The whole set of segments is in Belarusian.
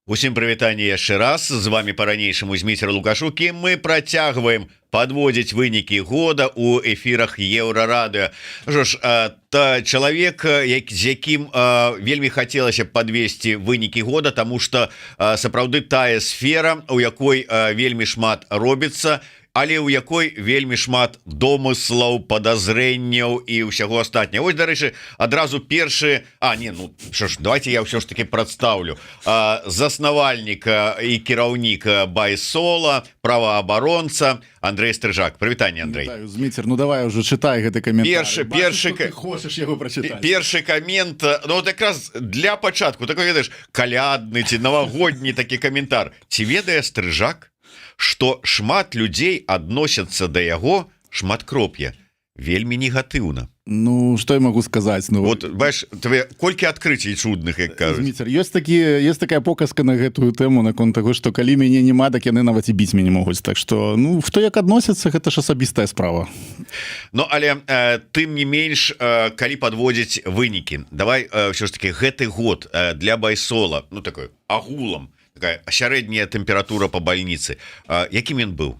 Усім прывітанне яшчэ раз, з вами по-ранейшаму Зміцер Лукашук, і мы працягваем подводзіць вынікі года у эфірах Еўрарадыё. Што ж, чалавек, з якім вельмі хацелася подвесці вынікі года, таму што сапраўды тая сфера, у якой вельмі шмат робіцца, але ў якой вельмі шмат домыслаў, падазрэнняў і ўсяго астатняго. Вось, дарэчы, адразу першы... що ж, давайте я ўсё ж таки прадстаўлю. Заснавальнік і кіраўнік Байсола, праваабаронца Андрей Стрыжак. Прывітанне, Андрей. Зміцер, ну давай уже чытай гэты каментар. Хочаш яго прачытаць. Першы камент, ну вот якраз для пачатку, такой, ведаеш, калядны ці навагодні такі каментар. Ці ведае Стрыжак, што шмат людзей адносяцца да яго шматкроп'я вельмі негатыўна? Ну, что я могу сказать? Ну, вот, бачиш, тебе колькі адкрыцій чудных, як кажуць. Зміцер, есть такая показка на гэтую тэму, наконт таго, што калі мяне няма, так яны нават і біць мяне могуць. Так што, ну, хто як адносіцца, гэта ж асабістая справа. Ну, але тым не менш, калі падводзіць вынікі, давай ўсё ж таки гэты год для Байсола, ну, такой агулам, такая сярэдняя тэмпература по больніцы, якім ён быў?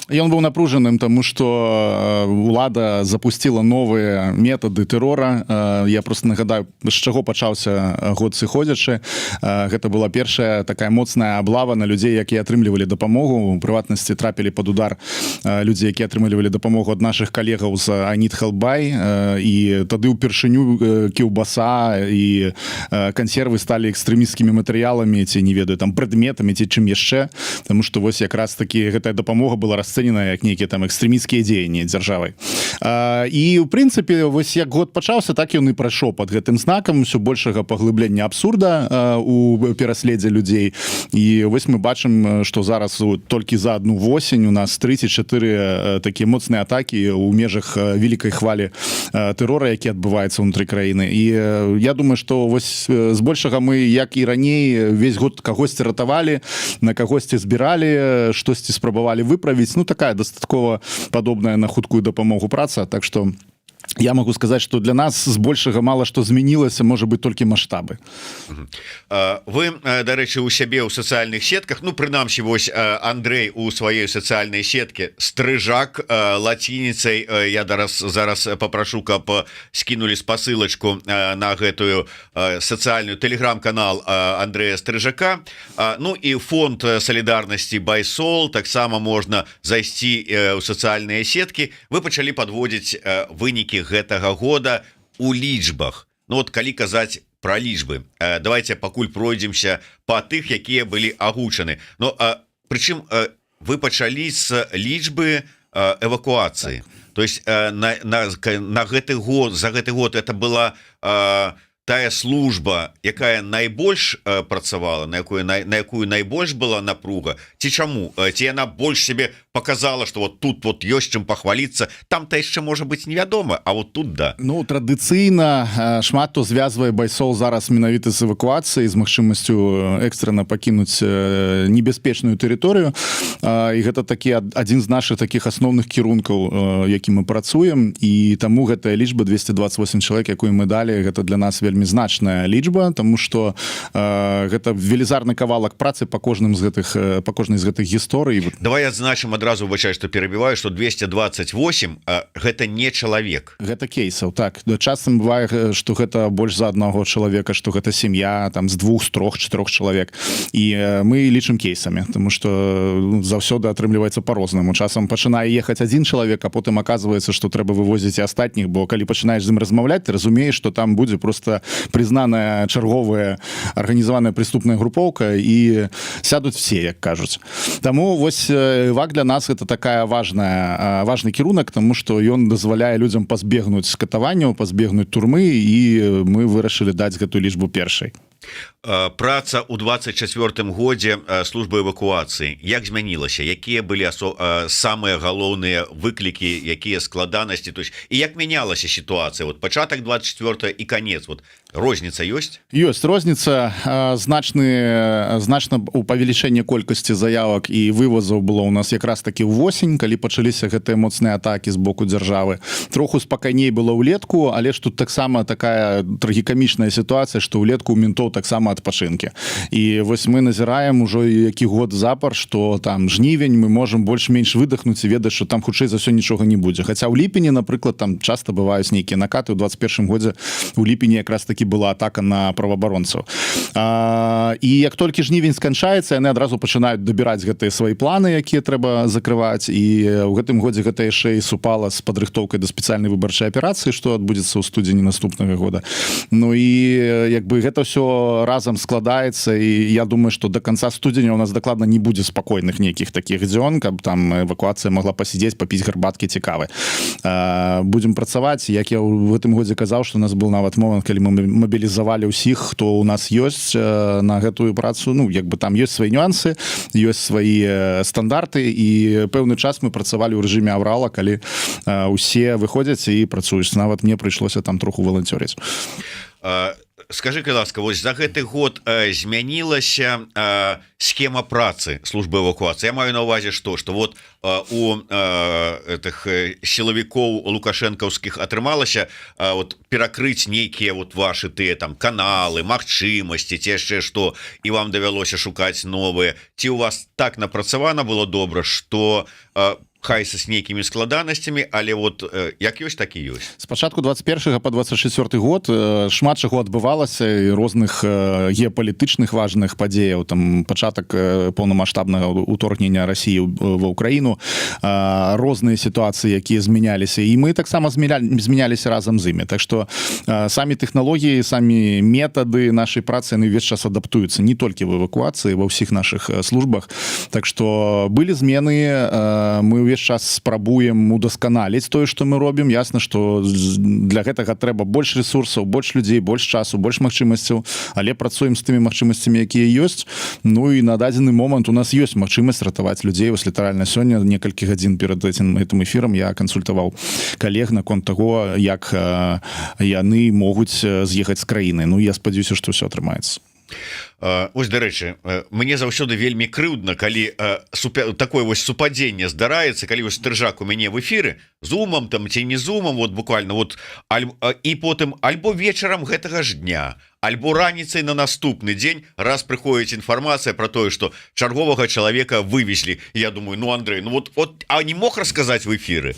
Ён быў напружаным, тому што улада запустила новыя метады тэрора. Я просто нагадаю, з чаго пачаўся год сыходзячы. Гэта была першая такая моцная аблава на людзей, якія атрымлівалі дапамогу. У прыватнасці трапілі пад удар людзей, якія атрымлівалі дапамогу ад нашых калегаў з I Need Help Buy, і тады ўпершыню кіўбаса і кансервы сталі экстрэмісцкімі матэрыяламі, ці не ведаю, там прадметамі, ці чым яшчэ, тому што вось якраз такі гэтая дапамога была расцэнена як нейкія там экстрэмісцкія дзеянні дзяржавай. І ў прынцыпе, вось як год пачаўся, так ён і прайшоў пад гэтым знакам усё большага паглыблення абсурда у пераследзе людзей. І вось мы бачым, што зараз толькі за адну восень у нас 34 такія моцныя атакі ў межах вялікай хвалі тэрора, які адбываецца ўнутры краіны. І я думаю, што вось збольшага мы, як і раней, весь год кагосьці ратавалі, на кагосьці збіралі, штосьці спрабавалі выправіць. Ну, такая дастаткова падобная на хуткую дапамогу праца, так што я могу сказаць, што для нас збольшага мала што змянілася, можа быць толькі маштабы. Вы, дарэчы, у сябе ў сацыяльных сетках, ну, прынамсі, вось Андрей у сваёй сацыяльнай сетке, Стрыжак лацініцай, я зараз папрашу, каб скінулі спасылачку на гэтую сацыяльную тэлеграм-канал Андрэя Стрыжака. Ну, і фонд салідарнасці Байсол, таксама можна зайсці ў сацыяльныя сеткі. Вы пачалі падводзіць вынікі гэтага года у лічбах. Ну вот калі казаць пра лічбы, давайте пакуль пройдземся па тых, якія былі агучаны. Ну, прычым вы пачалі з лічбы эвакуацыі. То есть на гэты год, за гэты год это была тая служба, якая найбольш працавала, на якую найбольш была напруга, ці чаму? Ці яна больш себе показала, что вот тут вот ёсць чым пахваліцца, там-то яшчэ можа быць невядома, а вот тут да. Ну, традыцыйна шмат хто звязвае Байсол зараз менавіта з эвакуацыяй, з магчымасцю экстрана пакінуць небяспечную тэрыторыю, і гэта такі адзін з нашых такіх асноўных кірункаў, які мы працуем, і таму гэтая лічба 228 чалавек, якую мы далі, гэта для нас вельмі значная лічба, тому што гэта велізарны кавалак працы па кожнай з гэтых гісторый. Давай адзначым адразу, выбачай, што перабіваю, што 228 гэта не чалавек. Гэта кейсаў, так. Часам бывае, што гэта больш за аднаго чалавека, што гэта сям'я там з 2, з 3, 4 чалавек. І мы лічым кейсамі, тому што заўсёды атрымліваецца по-рознаму. Часам пачынае ехаць адзін чалавек, а потым аказваецца, што трэба вывозіць і астатніх, бо калі пачынаеш з ім размаўляць, ты разумееш, што там будзе просто прызнаная чарговая арганізаваная преступная групоўка і сядуць все, як кажуць. Таму вось эвак для нас это такая важны кірунак, тому што ён дазваляе людзям пазбегнуць катаванняў, пазбегнуць турмы, і мы вырашылі даць гэтую лічбу першай. Праца ў 24 годзе службы эвакуацыі як змянілася, якія былі самыя галоўныя выклікі, якія складанасці, то есть і як мянялася сітуацыя, вот пачатак 24 і канец, вот розніца ёсць? Ёсць розніца, значна павелічэнне колькасці заявак і вывозаў было ў нас якраз такі ўвосень, калі пачаліся гэтыя моцныя атакі з боку дзяржавы. Троху спакайней было ўлетку, але ж тут таксама такая трагікамічная сітуацыя, што ўлетку ў ментоў таксама адпачынкі. І вось мы назіраем ужо які год запар, што там жнівень мы можам больш-менш выдохнуць і ведаць, што там хутчэй за ўсё нічога не будзе. Хаця ў ліпені, напрыклад, там часта бываюць нейкія накаты. У 21 годзе у ліпені якраз такі была атака на праваабаронцаў. І як толькі жнівень сканчаецца, яны адразу пачынаюць дабіраць гэтыя свае планы, якія трэба закрываць. І ў гэтым годзе гэта яшчэ і супала з падрыхтоўкай да спецыяльнай выбарчай аперацыі, што адбудзецца ў студзені наступнага года. Ну і як бы гэта ўсё разам складаецца, і я думаю, што до конца студзеня у нас дакладна не будзе спакойных нейкіх такіх дзён, каб там эвакуацыя могла пасядзець, папіць гарбаткі цікавы. Будзем працаваць. Як я ў гэтым годзе казаў, што у нас был нават момант, калі мы мабілізавалі ўсіх, хто ў нас ёсць на гэтую працу. Ну, як бы там ёсць свае нюансы, ёсць свае стандарты, і пэўны час мы працавалі ў рэжыме аврала, калі усе выходзяць і працуюць. Нават мне прыйшлося там троху валанцёрыць. Скажи, ласка, вось за гэты год змянілася схема працы службы эвакуацыі. Я маю на увазе што вот у этих сілавікоў лукашэнкаўскіх атрымалася вот перакрыць нейкія вот ваши тыя там каналы, магчымасці, ці яшчэ што, і вам давялося шукаць новыя. Ці у вас так напрацавана было добра, што хай са з нейкімі складанасцямі, але вот як ёсць, так і ёсць. Спачатку 21 по 24 год шмат чаго адбывалася, і розных геапалітычных важных падзеяў, там пачатак поўнамаштабнага ўторгнення Расіі ва Ўкраіну, розныя сітуацыі, якія змяняліся, і мы таксама змяняліся разам з імі. Так што самі тэхналогіі, самі метады нашай працы, яны ўвесь час адаптуюцца не толькі в эвакуацыі, ва ўсіх нашых службах. Так што былі змены, мы ўвесь час спрабуем удасканаліць тое, што мы робім. Ясна, што для гэтага трэба больш ресурсаў, больш людзей, больш часу, больш магчымасцяў, але працуем з тымі магчымасцямі, якія ёсць. Ну і на дадзены момант у нас ёсць магчымасць ратаваць людзей. Вось літаральна сёння некалькі гадзін перад гэтым эфірам я кансультаваў калег наконт таго, як яны могуць з'ехаць з краіны. Ну я спадзяюся, што ўсё атрымаецца. Ось, дарэчы, мне заўсёды вельмі крыўдна, калі такое вось супадзенне здараецца, калі вось Стрыжак у мяне в эфіры зумам там ці не зумам, вот буквально вот, і потым альбо вечарам гэтага ж дня, альбо раніцай на наступны дзень раз прыходзіць інфармацыя про тое, што чарговага чалавека вывезлі. Я думаю, ну Андрей, ну вот а не мог расказаць в эфіры?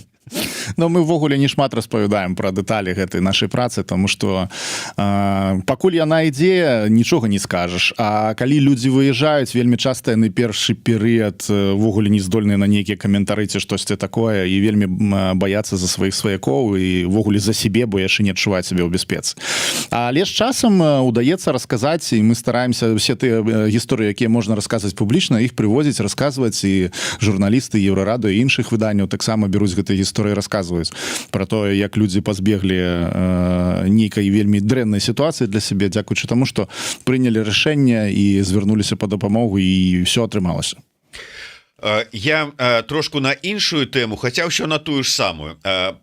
Но мы ўвогуле не шмат распавядаем пра дэталі гэтай нашай працы, тому што пакуль яна ідзе, нічога не скажаш. А калі людзі выязджаюць, вельмі часта яны першы перыяд ўвогуле не здольныя на нейкія каментары ці штосьці такое, і вельмі баяцца за сваіх сваякоў і ўвогуле за сябе, бо яшчэ не адчуваюць сябе ў бяспецы. Але з часам удаецца расказаць, і мы стараемся ўсе тыя гісторыі, якія можна расказваць публічна, іх прыводзіць, расказваць, і журналісты Еўрарадыё і іншых выданняў таксама бяруць гэтыя гісторыі, расказваюць пра тое, як людзі пазбеглі нейкай вельмі дрэннай сітуацыі для сябе, дзякуючы таму, што прынялі рашэнне і звярнуліся па дапамогу, і ўсё атрымалася. Я трошку на іншую тэму, хаця ўсё на тую ж самую.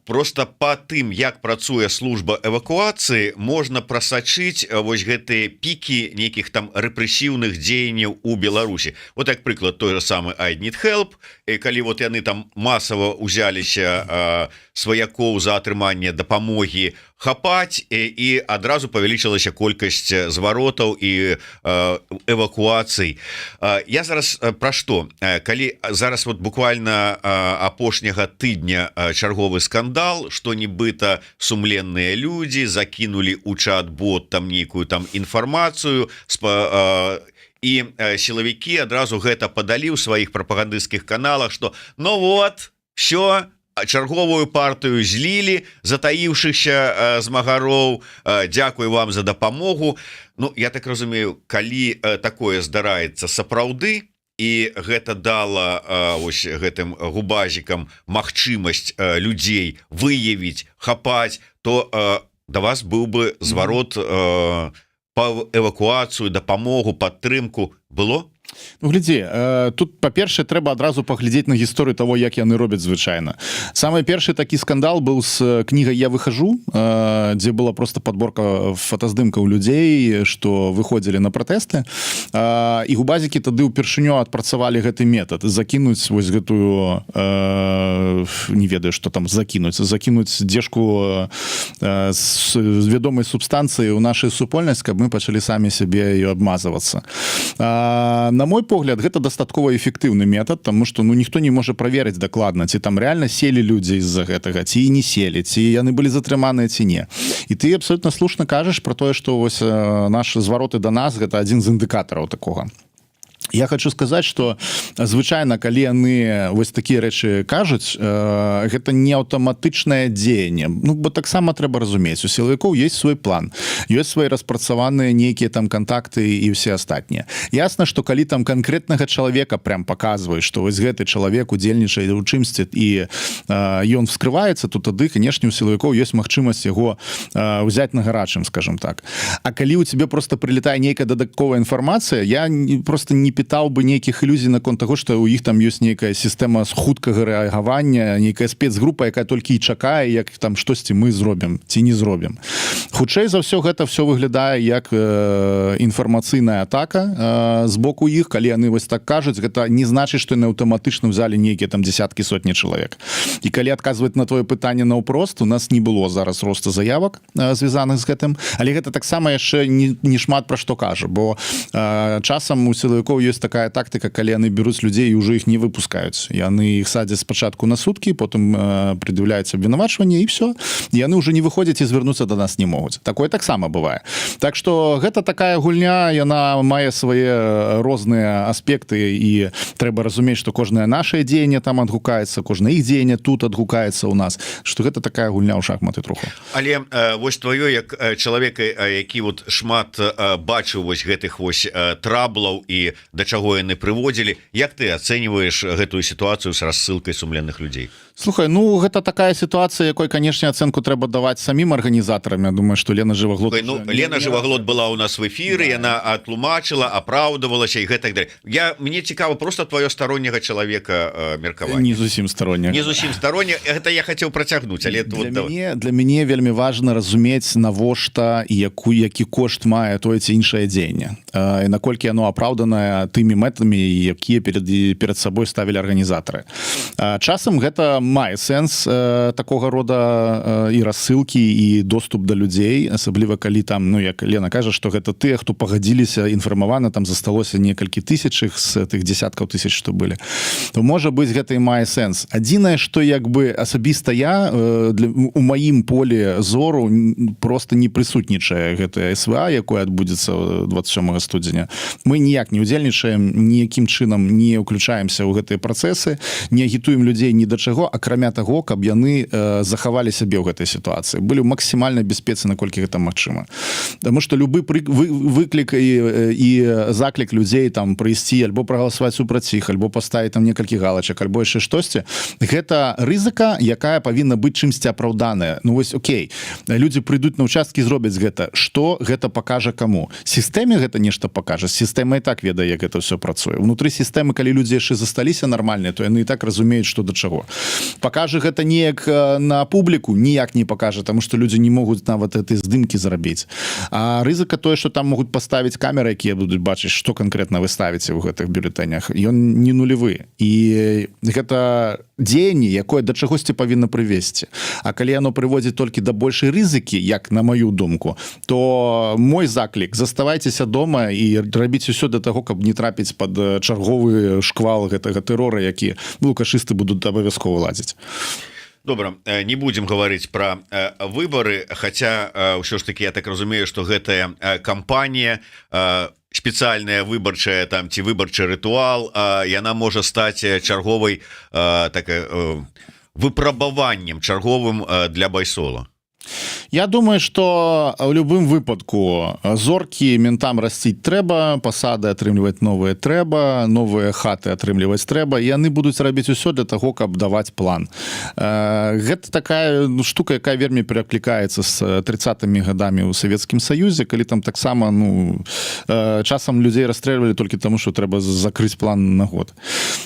Просто па тым, як працуе служба эвакуацыі, можна прасачыць вось гэтыя пікі нейкіх там рэпрэсіўных дзеянняў у Беларусі. Вот як прыклад той же самы I Need Help, калі вот яны там масава ўзяліся сваякоў за атрыманне дапамогі хапаць, і адразу павялічылася колькасць зваротаў і эвакуацый. Я зараз пра што? Калі зараз вот буквально апошняга тыдня чарговы скандал, што нібыта сумленныя людзі закінулі ў чат-бот там нейкую там інфармацыю, і сілавікі адразу гэта падалі ў сваіх прапагандысцкіх каналах, што ну вот, все, чарговую партыю злілі затаіўшыся змагароў, дзякуй вам за дапамогу. Ну, я так разумею, калі такое здараецца сапраўды, і гэта дала ось гэтым губазікам магчымасць людзей выявіць, хапаць, то да вас быў бы зварот па эвакуацыю, дапамогу, падтрымку было? Ну, глядзі, тут па-першае трэба адразу паглядзець на гісторыю того, як яны робяць звычайна. Самы першы такі скандал быў з кнігай «Я выхожу», дзе была просто подборка фотаздымкаў людзей, што выходзілі на пратэсты, і губазікі тады ўпершыню адпрацавалі гэты метад закінуць вось гэтую не ведаю, што там закінуць дзежку з вядомай субстанцыі ў нашай супольнасць, каб мы пачалі самі сябе і абмазвацца. На мой погляд, гэта дастаткова эфектыўны метад, тому што ніхто не можа праверыць дакладна, ці там рэальна селі людзі з-за гэтага, ці не селі, ці яны былі затрыманыя, ці не. І ты абсолютна слушна кажаш про тое, што вось нашы звароты да нас гэта адзін з індыкатараў такога. Я хочу сказаць, што звычайна, калі яны вось такія рэчы кажуць, гэта не аўтаматычнае дзеянне. Ну, бо таксама трэба разумець, у сілавікоў ёсць свой план, ёсць свае распрацаваныя нейкія там кантакты і ўсе астатнія. Ясна, што калі там канкрэтнага чалавека прям паказваюць, што вось гэты чалавек удзельнічае ў чымсьці і ён вскрываецца, то тады, канешне, у сілавікоў ёсць магчымасць яго ўзяць на гарачым, скажем так. А калі ў цябе просто прилетае нейкая дадатковая інфармацыя, я просто не пытаў бы нейкіх ілюзій наконт таго, што ў іх там ёсць нейкая сістэма хуткага рэагавання, нейкая спецгрупа, якая толькі і чакае, як там штосьці мы зробім ці не зробім. Хутчэй за ўсё гэта все выглядае як інфармацыйная атака з боку іх, калі яны вось так кажуць, гэта не значыць, што яны аўтаматычна ўзялі нейкія там дзесяткі сотні чалавек. І калі адказваць на твоё пытанне наўпрост, у нас не было зараз роста заявак звязаных з гэтым, але гэта таксама яшчэ не шмат пра што кажа, бо часам у сілавікоў ёсць такая тактыка, калі яны бяруць людзей і ўжо іх не выпускаюць. Яны іх садзяць спачатку на суткі, потым прад'яўляюць абвінавачванне і все. Яны ўжо не выходзяць і звярнуцца да нас не могуць. Такое таксама бывае. Так што гэта такая гульня, яна мае свае розныя аспекты і трэба разумець, што кожнае нашае дзеянне там адгукаецца, кожнае іх дзеянне тут адгукаецца ў нас, што гэта такая гульня ў шахматы троху. Але вось твоё як чалавека, які вот шмат бачыў вось гэтых вось траблаў і да чаго яны прыводзілі, як ты ацэньваеш гэтую сітуацыю з рассылкай сумленных людзей? Слухай, ну гэта такая сітуацыя, якой, канешне, ацэнку трэба даваць самім арганізатарам. Я думаю, што Лена Жываглот... Лена Жываглот была ў нас в эфіры, яна атлумачыла, апраўдывалася і гэтак далей. Мне цікава проста твоё сторонняга чалавека меркаванне. Не зусім сторонняга. Не зусім сторонняга. Гэта я хацеў працягнуць, але для мяне вельмі важна разумець, навошта і які кошт мае тое ці іншае дзеянне. І наколькі яно апраўданае тымі мэтамі, якія перад сабой ставілі арганізатары. Часам гэта мае сэнс такога рода і рассылкі, і доступ да людзей, асабліва калі там, ну, як Лена кажа, што гэта тыя, хто пагадзіліся інфармавана, там засталося некалькі тысяч з тых десяткаў тысяч, што былі. То, можа быць, гэта і мае сэнс. Адзінае, што як бы асабіста я у маім полі зору просто не прысутнічае гэтая СВА, якое адбудзецца 27 студзеня. Мы ніяк не удзельнічаем, ніякім чынам не ўключаемся ў гэтыя працэсы, не агітуем людзей ні да чаго, акрамя таго, каб яны захавалі сябе ў гэтай сітуацыі, былі ў максімальнай бяспецы, наколькі гэта магчыма. Таму што любы выклік і заклік людзей там прыйсці альбо прагаласаваць супраць іх, альбо паставіць там некалькі галачак, альбо яшчэ штосьці, гэта рызыка, якая павінна быць чымсьці апраўданая. Ну вось, окей, людзі прыйдуць на ўчасткі, зробяць гэта. Што гэта пакажа каму? Сістэме гэта нешта пакажа. Сістэма і так ведае, як гэта ўсё працуе. Унутры сістэмы, калі людзі яшчэ засталіся нармальныя, то яны і так разумеюць, што да чаго. Пакажа гэта неяк на публіку? Ніяк не пакажа, таму што людзі не могуць нават этой здымкі зрабіць. А рызыка тое, што там могуць паставіць камеры, якія будуць бачыць, што канкрэтна вы ставіце ў гэтых бюлетэнях, ён не нулевы. І гэта дзеянне, якое да чагосьці павінна прывесці. А калі яно прыводзіць толькі да большай рызыкі, як на маю думку, то мой заклік: заставайцеся дома і рабіць усё для таго, каб не трапіць пад чарговы шквал гэтага тэрора, які лукашысты будуць абавязкова ладзіць. Добра, не будем говорить про выборы, хотя ўсё ж таки я так разумею, что гэтая кампанія спецыяльная выбарчая там ці выбарчы рытуал, яна можа стаць чарговай выпрабаваннем чарговым для Байсола. Я думаю, что в любым выпадку зоркі ментам расціць трэба, пасады атрымліваць новыя трэба, новыя хаты атрымліваць трэба, і яны будуць рабіць усё для таго, каб даваць план. Гэта такая штука, якая вельмі пераклікаецца з 30-ми гадамі ў Савецкім Саюзе, калі там таксама часам людзей расстрэльвалі толькі таму, што трэба закрыць план на год.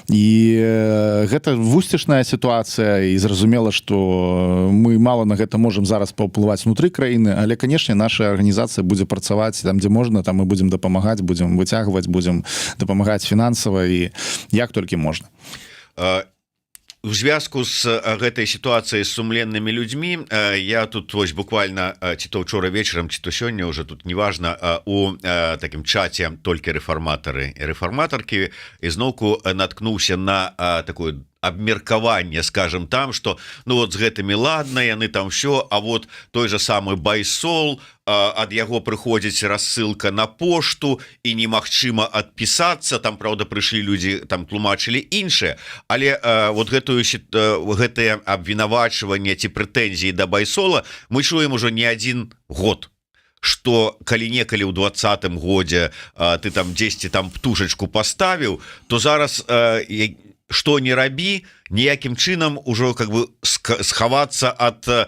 І гэта вусцішная сітуацыя, і зразумела, што мы мала на гэта можам зараз паўплываць внутры краіны, але, канешне, наша арганізацыя будзе працаваць там, дзе можна, там мы будзем дапамагаць, будзем выцягваць, будзем дапамагаць фінансава і як толькі можна. У звязку з гэтай сітуацыяй з сумленнымі людзьмі я тут вось буквально ці то ўчора вечарам, ці то сёння уже тут неважна, у такім чаце толькі рэфарматары і рэфарматаркі ізноўку наткнуўся на такую абмеркаванне, скажем, там, что ну вот з гэтымі ладна, яны там все, а вот той же самы Байсол, ад яго прыходзіць рассылка на пошту і немагчыма адпісацца, там правда прыйшлі людзі, там тлумачылі іншае, але вот гэтае абвінавачванне ці прэтэнзіі да Байсола мы чуем ужо не адзін год, что калі некалі ў 20-м годзе ты там дзесьці там птушачку паставіў, то зараз что не рабі, ніякім чынам ужо как бы схавацца ад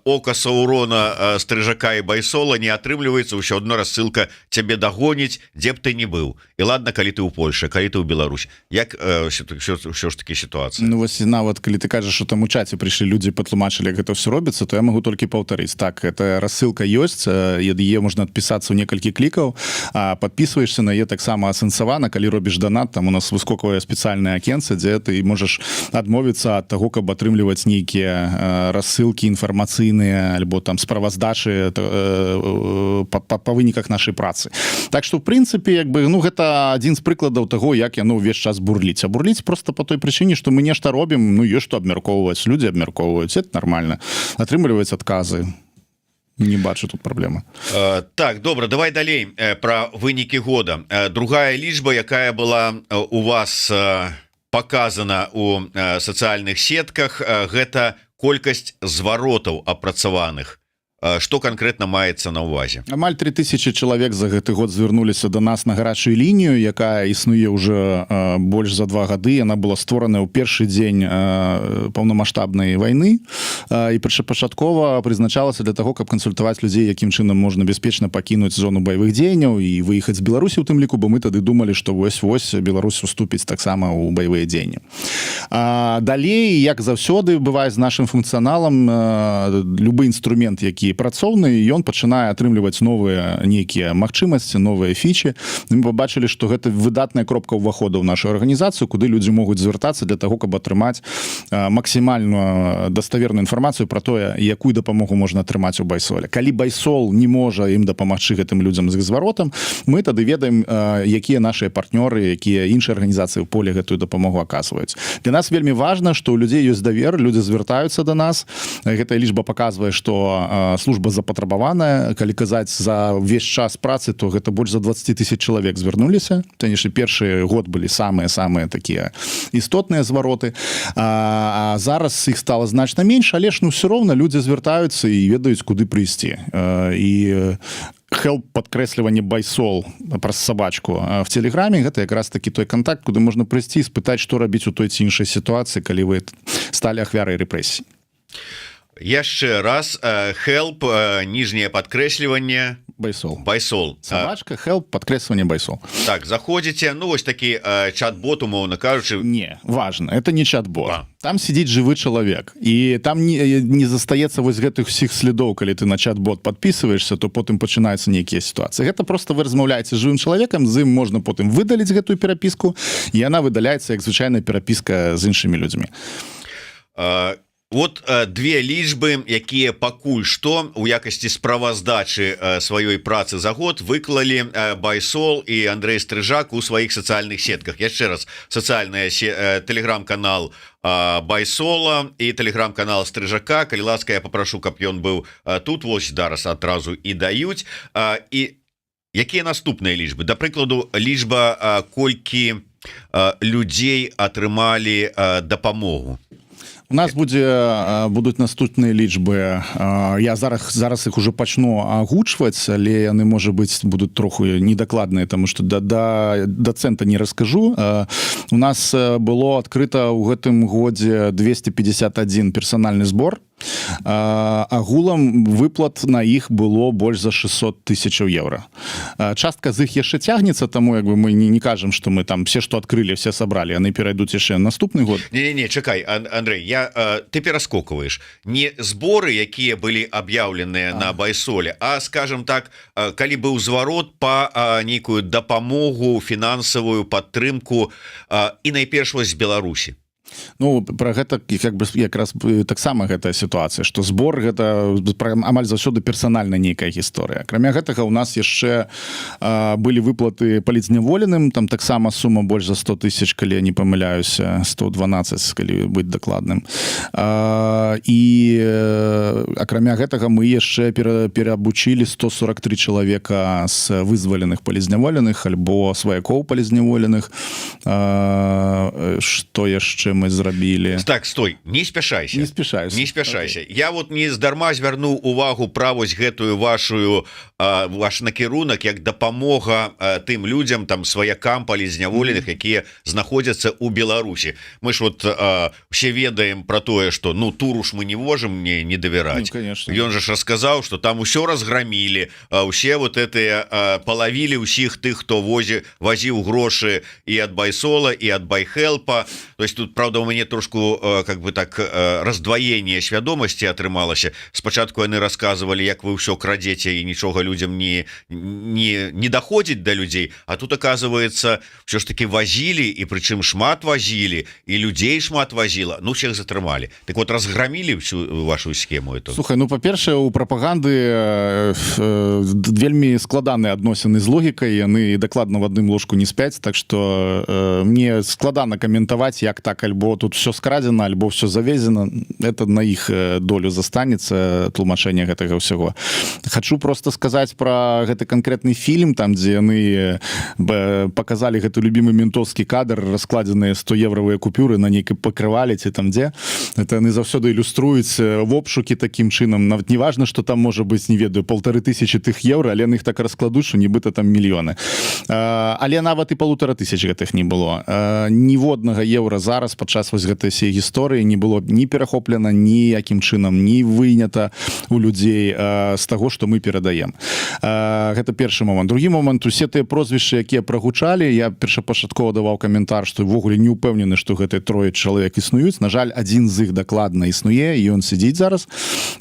ока Саурона, Стрыжака і Байсола не атрымліваецца, ўсё адно рассылка цябе дагоніць, дзе б ты не быў. І ладно, калі ты ў Польше, калі ты ў Беларусь. Як ўсё ж таки сітуацыя? Ну вось нават калі ты кажаш, што там у чаце прыйшлі людзі, патлумачылі, як гэта ўсё робіцца, то я магу толькі паўтарыць. Так, эта рассылка ёсць, яе можна адпісацца ў некалькі клікаў, падпісваешся на яе таксама асэнсавана, калі робіш донат, там у нас выскоквае спецыяльнае акенце, дзе ты можаш адмовіцца ад таго, каб атрымліваць нейкія рассылкі інфармацыйныя альбо там справаздачы па выніках нашай працы. Так што в прынцыпе як бы ну гэта адзін з прыкладаў таго, як яно ўвесь час бурліць. А бурліць просто по той прычыне, што мы нешта робім, ну ёсць што абмяркоўваць, людзі абмяркоўваюць, это нормально. Атрымліваюць адказы. Не бачу тут праблемы. Так, добра, давай далей пра вынікі года. Другая лічба, якая была у вас показана у сацыяльных сетках, гэта колькасць зваротаў апрацаваных. Што канкрэтна маецца на ўвазе? Амаль 3000 чалавек за гэты год звярнуліся да нас на гарачую лінію, якая існуе ўжо больш за 2 гады. Яна была створаная ў першы дзень паўнамаштабнай вайны і першапачаткова прызначалася для таго, каб кансультаваць людзей, якім чынам можна бяспечна пакінуць зону баявых дзеянняў і выехаць з Беларусі ў тым ліку, бо мы тады думалі, што вось-вось Беларусь уступіць таксама ў баявыя дзеянні. Далей, як заўсёды бывае з нашым функцыяналам, любы інструмент, які працоўны, ён пачынае атрымліваць новыя нейкія магчымасці, новыя фічы. Мы пабачылі, што гэта выдатная кропка ўваходу ў нашу арганізацыю, куды людзі могуць звяртацца для таго, каб атрымаць максімальную даставерную інфармацыю пра тое, якую дапамогу можна атрымаць у Байсоле. Калі Байсол не можа ім дапамагчы гэтым людзям з іх зваротам, мы тады ведаем, якія нашыя партнёры, якія іншыя арганізацыі ў поле гэтую дапамогу аказваюць. Для нас вельмі важна, што ў людзей ёсць давер, людзі звяртаюцца да нас. Гэтая лічба паказвае, што служба запатрабаваная, калі казаць за ўвесь час працы, то гэта больш за 20 000 чалавек звярнуліся. Канешне, першы год былі самыя такія істотныя звароты. А зараз іх стала значна менш, але ж ну все роўна людзі звяртаюцца і ведаюць, куды прыйсці. І help падкрэсліванне Байсол праз сабачку в Телеграме, гэта якраз такі той контакт, куды можна прыйсці і спытаць, што рабіць у той ці іншай сітуацыі, калі вы сталі ахвярай рэпрэсій. Яшчэ раз, help, ніжняе падкрэсліванне Байсол. Сабачка, help, падкрэсліванне Байсол. Так, заходзіце, ну вось такі чат-бот, умоўна кажучы. Не, важно, это не чат-бот. Там сидзіць жывы чалавек, і там не застаецца вось гэтых усіх следоў, калі ты на чат-бот падпісваешься, то потым пачынаюцца нейкія сітуацыі. Гэта просто вы размаўляеце з жывым чалавекам, з ім можна потым выдаліць гэтую перапіску, і яна выдаляецца як звычайная перапіска з іншымі людзьмі. Вот две лічбы, якія пакуль што у якасці справаздачы сваёй працы за год выклалі Байсол і Андрей Стрыжак у сваіх сацыяльных сетках. Яшчэ раз, сацыяльная тэлеграм-канал Байсола і тэлеграм-канал Стрыжака. Калі ласка, я папрашу, каб ён быў тут, вось зараз адразу і даюць. І якія наступныя лічбы? Да прыкладу, лічба, колькі людзей атрымалі дапамогу. У нас будуць наступныя лічбы. Я зараз іх уже пачну агучваць, але яны, можа быць, будуць троху недакладныя, таму што да цэнта не раскажу. У нас было адкрыта ў гэтым годзе 251 персанальны збор. Агулам выплат на іх было больш за 600 тысячаў еўра. Частка з іх яшчэ цягнецца, таму як бы мы не кажам, што мы там все, што адкрылі, все сабралі, яны перайдуць яшчэ наступны год. Не, чакай, Андрей, ты пераскокваеш. Не зборы, якія былі аб'яўленыя на байсоле, а, скажем так, калі быў зварот па нейкую дапамогу, фінансавую падтрымку і найперш вось з Беларусі. Ну, пра гэта якраз таксама гэтая сітуацыя, што збор гэта амаль заўсёды персанальна нейкая гісторыя. Акрамя гэтага у нас яшчэ былі выплаты палізняволеным, там таксама сума больш за 100 тысяч, калі я не памыляюся, 112, калі быць дакладным. І акрамя гэтага мы яшчэ пераабучылі 143 чалавека з вызваленых палізняволеных альбо сваякоў палізняволеных. Што яшчэ мы зрабілі? Так, стой, не спяшайся. Не спяшайся. Okay. Я вот не здарма звярнуў увагу пра вось гэтую ваш накірунак як дапамога тым людзям, там сваякам палізняволеных, якія знаходзяцца ў Беларусі. Мы ж вот все ведаем пра тое, што ну туру ж мы не можам мне не давяраць. Ён же ж расказаў, што там усё разграмілі, усе вот этыя палавілі ўсіх тых, хто вазіў грошы і ад байсола, і ад байхелпа. То есть тут, правда, у мяне трошку как бы так раздваенне свядомасці атрымалася. Спачатку яны расказвалі, як вы ўсё крадзеце і нічога людзям не даходзіць да людзей, а тут оказывается все ж таки вазілі, і прычым шмат вазілі, і людзей шмат вазіла, ну всех затрымалі. Так вот разграмілі всю вашу схему эту. Слухай, ну па-першае, у прапаганды вельмі складаныя адносіны з логікай, яны дакладна в адным ложку не спяць, так что мне складана каментаваць, як так альбо тут все скрадзена, альбо все завезена. Это на іх долю застанецца тлумачэнне гэтага ўсяго. Хочу просто сказаць пра гэты канкрэтны фільм, там дзе яны показалі гэты любімы ментовскі кадр, раскладзеныя 100-евровыя купюры на нейкай пакрывалі ці там дзе. Это яны заўсёды ілюструюць в обшукі такім чынам. Нават не важна, што там можа быць, не ведаю, 1500 тых еўра, але яны іх так раскладуць, што нібыта там мільёны. Але нават і 1500 гэтых не было. Ніводнага еўра зараз падчас вось гэтай сей гісторыі не было ні перахоплена, ніякім чынам, ні вынята у людзей з таго, што мы перадаем. Гэта першы момант. Другі момант, усе тыя прозвішчы, якія прагучалі, я першапачаткова даваў каментар, што ўвогуле не ўпэўнены, што гэтыя трое чалавек існуюць. На жаль, адзін з іх дакладна існуе, і ён сидзіць зараз,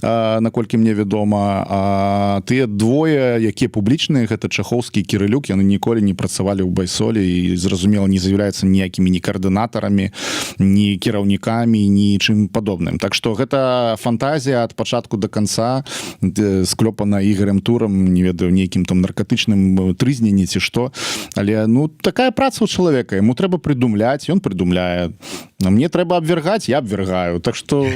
наколькі мне вядома. Тыя двое, якія публічныя, гэта Чахоўскі і Кірылюк, яны ніколі не працавалі ў байсоле і, зразумела, не з'яўляюцца ніякімі ні каардынатарамі, ні кіраўнікамі, ні чым падобным. Так што гэта фантазія ад пачатку да канца, склёпана Ігорем Турам, не ведаю, нейкім там наркатычным трызненні ці што. Але, ну, такая праца ў чалавека. Яму трэба прыдумляць, ён прыдумляе. Мне трэба абвергаць, я абвергаю. Так што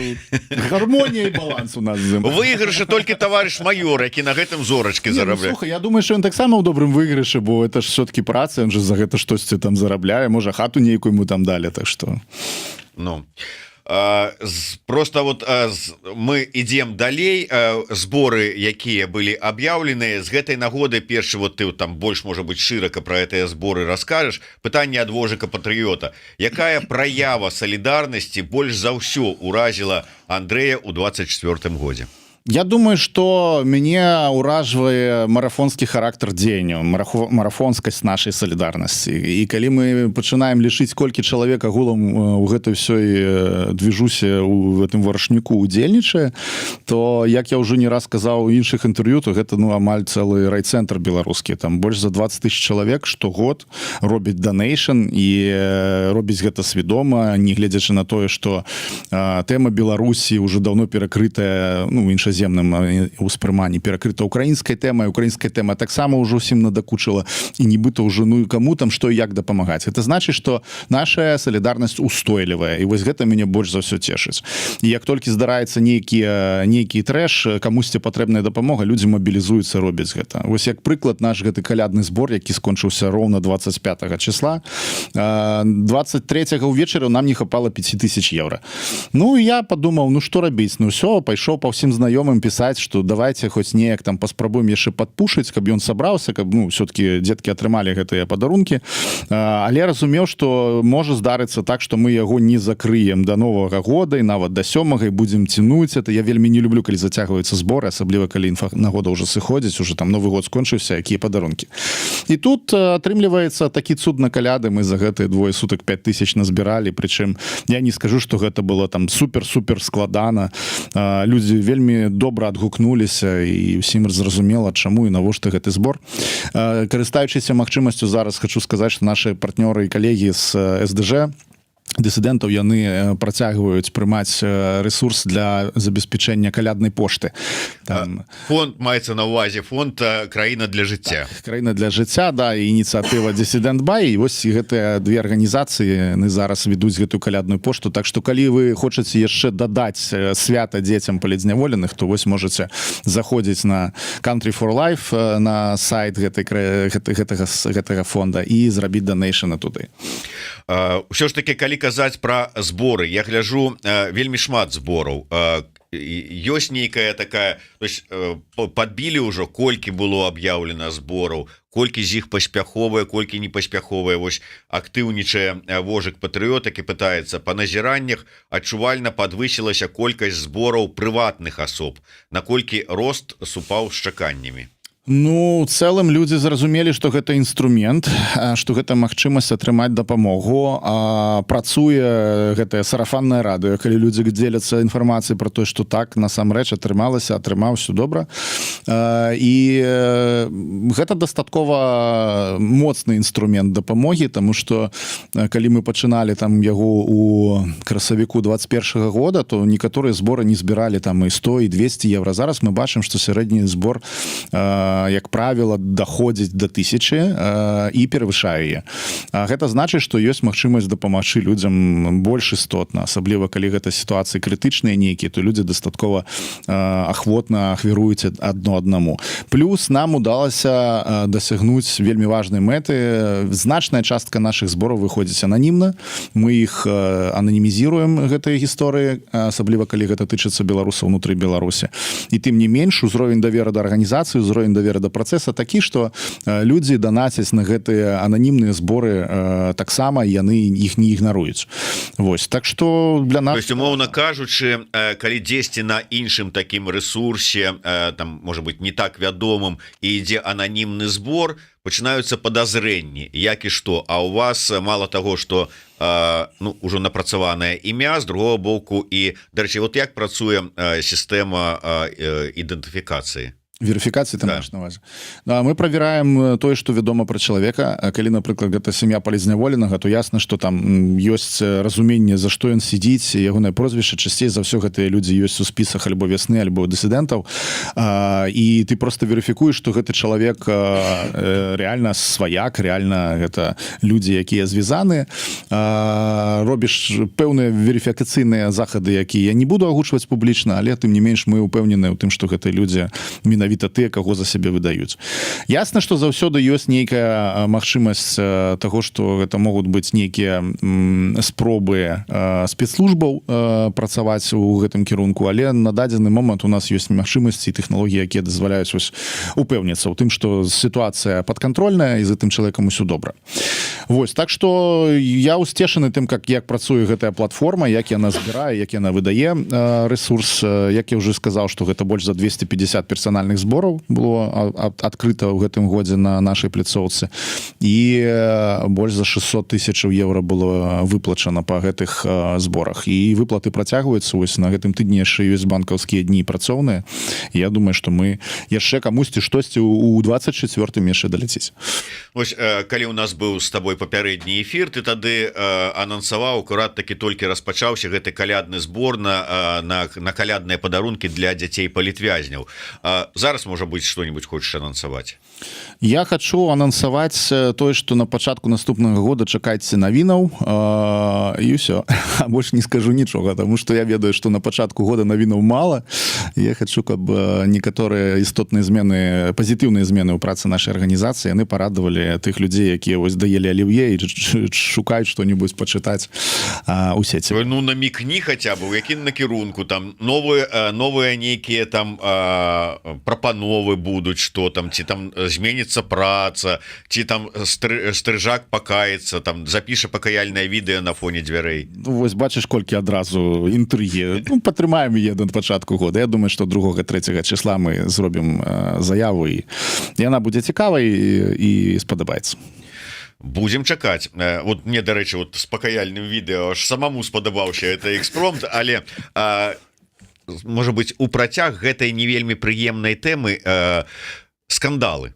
гармонія і баланс у нас з ім. Выйгрышы толькі таварыш майор, які на гэтым зорачкі зарабляе. Слухай, я думаю, што ён таксама ў добрым выйгрышы, бо это ж все-таки праца, ён же за гэта штосьці там зарабляе, можа хату нейкую ему там далі, так што... Ну... просто вот мы ідзем далей. Зборы, якія былі аб'яўленыя, з гэтай нагоды першы, вот ты там больш, можа быць, шырака пра гэтыя зборы раскажаш. Пытанне ад вожыка патрыёта: якая праява салідарнасці больш за ўсё уразіла Андрэя ў 24-м годзе? Я думаю, што мяне ўражвае марафонскі характар дзеянняў, марафонскасць нашай салідарнасці. І калі мы пачынаем лічыць, колькі чалавек агулам у гэтай ўсёй движусе у гэтым варашніку удзельнічае, то, як я ўжо не раз казаў у іншых інтэрв'ю, то гэта, ну, амаль цэлы райцэнтр беларускі. Там больш за 20 000 чалавек штогод робіць донейшн і робіць гэта свядома, не гледзячы на тое, што тэма Беларусі ўжо даўно перакрытая, ну, іншаземнымі іназемным успрыманні перакрыта украінскай тэмай. Украінская тэма таксама ўжо ўсім надакучыла, і нібыта ўжо ну і каму там што і як дапамагаць. Это значыць, што наша салідарнасць устойлівая, і вось гэта мяне больш за ўсё цешыць. І як толькі здараецца нейкі трэш, камусьці патрэбная дапамога, людзі мабілізуюцца, робяць гэта. Вось як прыклад, наш гэты калядны збор, які скончыўся роўна 25 числа, 23 ўвечары нам не хапала 5000 евро. Ну і я подумаў, ну што рабіць? Ну ўсё, пайшоў па ўсім знаёмым пісаць, што давайте хоць неяк там паспрабуем яшчэ падпушыць, каб ён сабраўся, каб ну все-таки дзеткі атрымалі гэтыя падарункі. Але разумеў, што можа здарыцца так, што мы яго не закрыем до новага года і нават до 7-га і будзем цянуць это. Я вельмі не люблю, калі зацягваюцца зборы, асабліва калі нагода ўжо сыходзіць, уже там новы год скончыўся, якія падарункі. І тут атрымліваецца такі цуд на каляды, мы за гэтыя двое сутак 5000 назбіралі, прычым я не скажу, што гэта было там супер складана. Людзі вельмі добра адгукнуліся і ўсім зразумела, чаму і навошта гэты збор. Карыстаючыся магчымасцю, зараз хочу сказаць, што наши партнёры і калегі з СДЖ дысідэнтаў, яны працягваюць прымаць ресурс для забеспячэння каляднай пошты. Там... Фонд маецца на увазе, фонд «Краіна для жыцця». Так, «Краіна для жыцця», да, і ініцыятыва «Дысідэнт Бай». І вось гэтыя две арганізацыі яны зараз ведуць гэтую калядную пошту. Так што калі вы хочаце яшчэ дадаць свята дзецям палідзняволеных, то вось можаце заходзіць на Country for Life, на сайт гэтага фонда і зрабіць донейшны туды. Ўсё ж таки, калі казаць пра зборы, я гляжу вельмі шмат збораў. Ёсць нейкая такая, то есть падбілі ўжо, колькі было аб'яўлена збораў, колькі з іх паспяховыя, колькі не паспяховыя. Вось актыўнічае вожык патрыётак і пытаецца: па назіраннях адчувальна падвысілася колькасць збораў прыватных асоб, наколькі рост супаў з чаканнямі? Ну, в цэлым людзі зразумелі, што гэта інструмент, што гэта магчымасць атрымаць дапамогу. Працуе гэтае сарафаннае радыё, калі людзі дзеляцца інфармацыяй пра тое, што так насамрэч атрымалася, ўсё добра. І гэта дастаткова моцны інструмент дапамогі, таму што калі мы пачыналі там яго у красавіку 21 года, то некаторыя зборы не збіралі там і 100, і 200 евро. Зараз мы бачым, што сярэдні збор як правіла, даходзіць до 1000 і перавышае яе. Гэта значыць, што ёсць магчымасць дапамагчы людзям больш істотна, асабліва калі гэта сітуацыі крытычныя нейкія, то людзі дастаткова ахвотна ахвяруюць адно аднаму. Плюс нам удалася дасягнуць вельмі важнай мэты. Значная частка нашых збораў выходзіць ананімна. Мы іх ананімізіруем, гэтыя гісторыі, асабліва калі гэта тычыцца беларусаў унутры Беларусі. І тым не менш, узровень даверу да арганізацыі, узровень даверу да працэса такі, што людзі данацяць на гэтыя ананімныя зборы таксама, яны іх не ігнаруюць. Вось, так што для нас... То есть, умоўна кажучы, калі дзесьці на іншым такім ресурсе, там, можа быть, не так вядомым, і ідзе ананімны збор, пачынаюцца падазрэнні, як і што. А у вас мало таго, што ну, ўжо напрацаванае імя, з другого боку, і, дарэчы, вот як працуе сістэма ідэнтыфікацыі? Верификации, ты маешь на увазе. Мы правяраем тое, што вядома пра чалавека. Калі, напрыклад, гэта сям'я палідзняволенага, то ясна, што там ёсць разуменне, за што ён сидзіць, ягонае прозвішча. Часцей за ўсё гэтыя людзі ёсць у спісах альбо вясны, альбо дысідэнтаў. І ты просто верыфікуеш, што гэты чалавек реально сваяк, реально гэта людзі, якія звязаны. Робіш пэўныя верыфікацыйныя захады, якія я не буду агучваць публічна, але тым не менш мы ўпэўненыя ў тым, што гэтыя людзі менавіта тыя, каго за сябе выдаюць. Ясна, што заўсёды ёсць нейкая магчымасць таго, што гэта могуць быць нейкія спробы спецслужбаў працаваць у гэтым кірунку, але на дадзены момант у нас ёсць магчымасці і тэхналогіі, якія дазваляюць упэўніцца ў тым, што сітуацыя падкантрольная і з гэтым чалавекам усё добра. Вось, так што я усцешаны тым, як працуе гэтая платформа, як яна збірае, як яна выдае ресурс. Як я ўжо сказаў, што гэта больш за 250 персанальных збораў было адкрыта ў гэтым годзе на нашай пляцоўцы, і больш за 600 000 евро было выплачана па гэтых зборах. І выплаты працягваюцца. Вось на гэтым тыдні яшчэ ёсць банкаўскія дні працоўныя. Я думаю, што мы яшчэ камусьці штосьці у 24-м яшчэ даляціць. Вось, калі у нас быў з табой папярэдні эфір ты тады анансаваў акурат такі толькі распачаўся гэты калядны збор на калядныя падарункі для дзяцей палітвязняў. Зараз можа быць што-нибудь хочаш анансаваць? Я хочу анансаваць тое, што на пачатку наступнага года чакайце навінаў і ўсё. Больш не скажу нічога, тому што я ведаю, што на пачатку года навінаў мала. Я хочу, каб некаторыя істотныя змены, пазітыўныя змены ў працы нашай арганізацыі яны парадавалі тых людзей, якія вось даелі аліўе і шукаюць што-нибудь пачытаць у сеці. Ну намікні хаця бы у якім накірунку там новыя нейкія там прапановы будуць, што там ці там зменіцца праца, ці там стрыжак пакаецца, там запіша пакаяльнае відэа на фоне дзвярэй. Ну, вось бачыш, колькі адразу інтрыгі. Ну, падтрымаем яе на пачатку года. Я думаю, што 2-3 числа мы зробім заяву і яна будзе цікавай і спадабаецца. Будзем чакаць. Вот мне, дарэчы, вот з пакаяльным відэо аж самому спадабаўся это экспромт, але можа быць у працяг гэтай не вельмі прыемнай тэмы скандалы,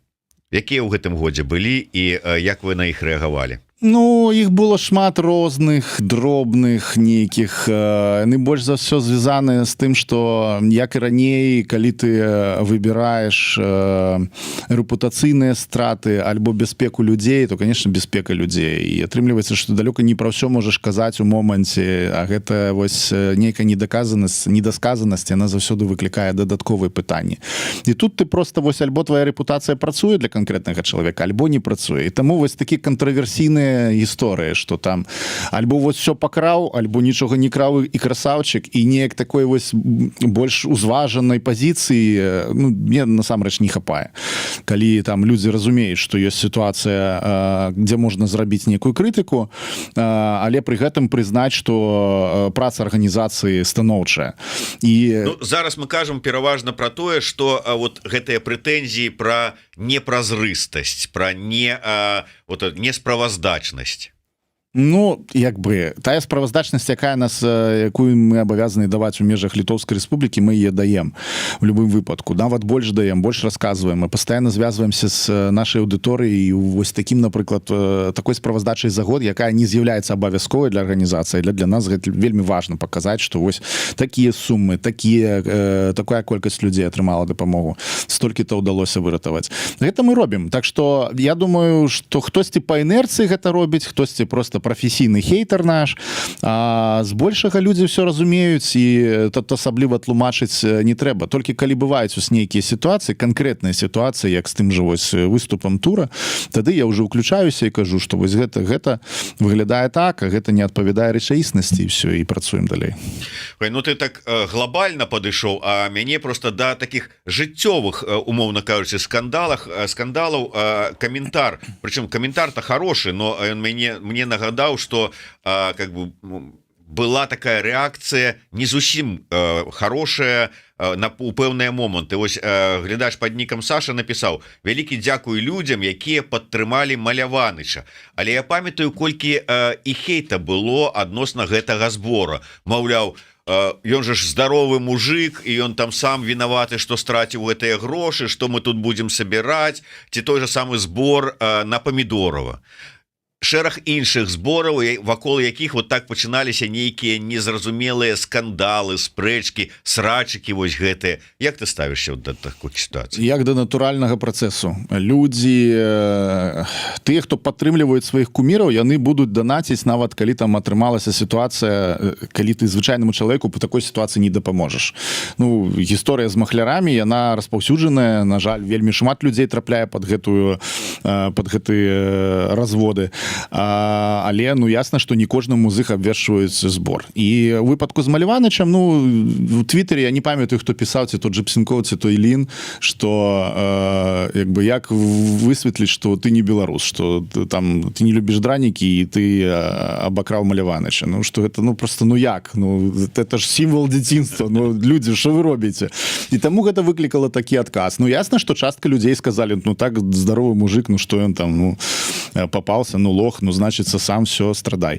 якія ў гэтым годзе былі і як вы на іх рэагавалі? Ну, іх было шмат розных дробных нейкіх. Яны больш за ўсё звязаны з тым, што як і раней, калі ты выбіраеш рэпутацыйныя страты альбо бяспеку людзей, то, конечно, бяспека людзей. І атрымліваецца, што далёка не пра ўсё можаш казаць у моманце, а гэта вось нейкая недасказанасць, яна заўсёды выклікае дадатковыя пытанні. І тут ты просто вось альбо твая рэпутацыя працуе для канкрэтнага чалавека, альбо не працуе. І таму вось такі кантраверсійныя гісторыя, што там альбо вось все пакраў, альбо нічога не краў і красавчык, і неяк такой вось больш узважанай пазіцыі, ну, мне насамрэч не хапае. Калі там людзі разумеюць, што ёсць сітуацыя, дзе можна зрабіць нейкую крытыку, але пры гэтым прызнаць, што праца арганізацыі станоўчая. І зараз мы кажам пераважна пра тое, што вот гэтыя прэтэнзіі пра непразрыстасць, пра несправаздачнасць. Ну, як бы, тая справаздачнасць, якую мы абавязаны даваць у межах Літоўскай Рэспублікі, мы яе даем в любым выпадку. Нават больш даем, больш расказваем. Мы пастаянна звязваемся з нашай аўдыторыяй і вось такім, напрыклад, такой справаздачай за год, якая не з'яўляецца абавязковай для арганізацыі. Для нас гэта вельмі важна паказаць, што вось такія сумы, такая колькасць людзей атрымала дапамогу. Столькі-то ўдалося выратаваць. Гэта мы робім. Так што я думаю, што хтосьці па інерцыі гэта робіць, хтосьці проста прафесійны хейтар наш, а збольшага людзі ўсё разумеюць і тут асабліва тлумачыць не трэба. Толькі калі бываюць ус нейкія сітуацыі, канкрэтныя сітуацыі, як з тым жа вось выступам тура, тады я ўжо ўключаюся і кажу, што вось гэта выглядае так, а гэта не адпавядае рэчаіснасці і ўсё, і працуем далей. Ну ты так глобальна падышоў, а мяне просто да такіх жыццёвых, умоўна кажучы, скандалаў каментар, прычым каментар-то хорошы, но ён мне нагадаў, что как бы была такая реакция не зусім хорошая у пэўныя моманты. Вось глядач под нікам Саша напісаў: вялікі дзякуй людзям, якія падтрымалі Маляваныча. Але я памятаю, колькі і хейта было адносна гэтага збора. Маўляў, ён же ж здаровы мужик, і ён там сам вінаваты, што страціў гэтыя грошы, што мы тут будзем сабіраць, ці той же самы збор на Памідорова. Шэраг іншых збораў, вакол якіх вот так пачыналіся нейкія незразумелыя скандалы, спрэчкі, срачыкі вось гэтыя. Як ты ставішся да такой сітуацыі? Як да натуральнага працэсу. Людзі, тыя, хто падтрымліваюць сваіх куміраў, яны будуць данаціць, нават калі там атрымалася сітуацыя, калі ты звычайнаму чалавеку па такой сітуацыі не дапаможаш. Ну, гісторыя з махлярамі, яна распаўсюджаная, на жаль, вельмі шмат людзей трапляе пад гэтыя разводы. Але ну ясна, што не кожнаму з іх абвешчваюць збор. І ў выпадку з Маляванычам, ну у Твіттері я не памятаю, хто пісаў, ці то Джипсенкоў, ці то Ілін, што як высветліць, што ты не беларус, што там ты не любіш дранікі і ты абакраў Маляваныча. Ну што гэта, ну просто, ну як? Ну это ж сімвал дзяцінства. Ну людзі, што вы робіце? І таму гэта выклікала такі адказ. Ну ясна, што частка людзей сказалі: ну так здаровы мужик, ну што ён там, ну папаўся, ну лох, ну значыцца сам все страдай.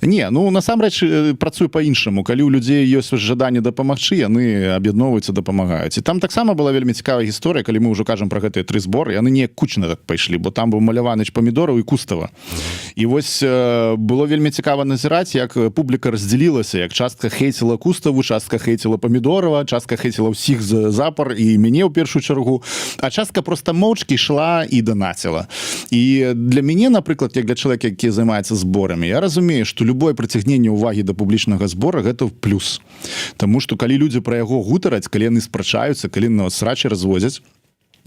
Не, ну насамрэч працую по-іншаму, калі ў людзей ёсць жаданне дапамагчы, яны аб'ядноўваюцца, дапамагаюць. І там таксама была вельмі цікавая гісторыя, калі мы ўжо кажам пра гэтыя 3 зборы, яны неяк кучна так пайшлі, бо там быў Маляваныч Памідораў і Кустава. І вось было вельмі цікава назіраць, як публіка раздзялілася, як частка хейціла Куставу, частка хейціла Памідорава, частка хейціла ўсіх запар і мяне ў першую чаргу, а частка проста моўчкі ішла і данаціла. І для мяне, напрыклад, як для чалавека, які займаецца зборамі, я разумею, што любое прыцягненне ўвагі да публічнага збора гэта плюс. Таму што калі людзі пра яго гутараць, калі яны спрачаюцца, калі на срачы развозяць,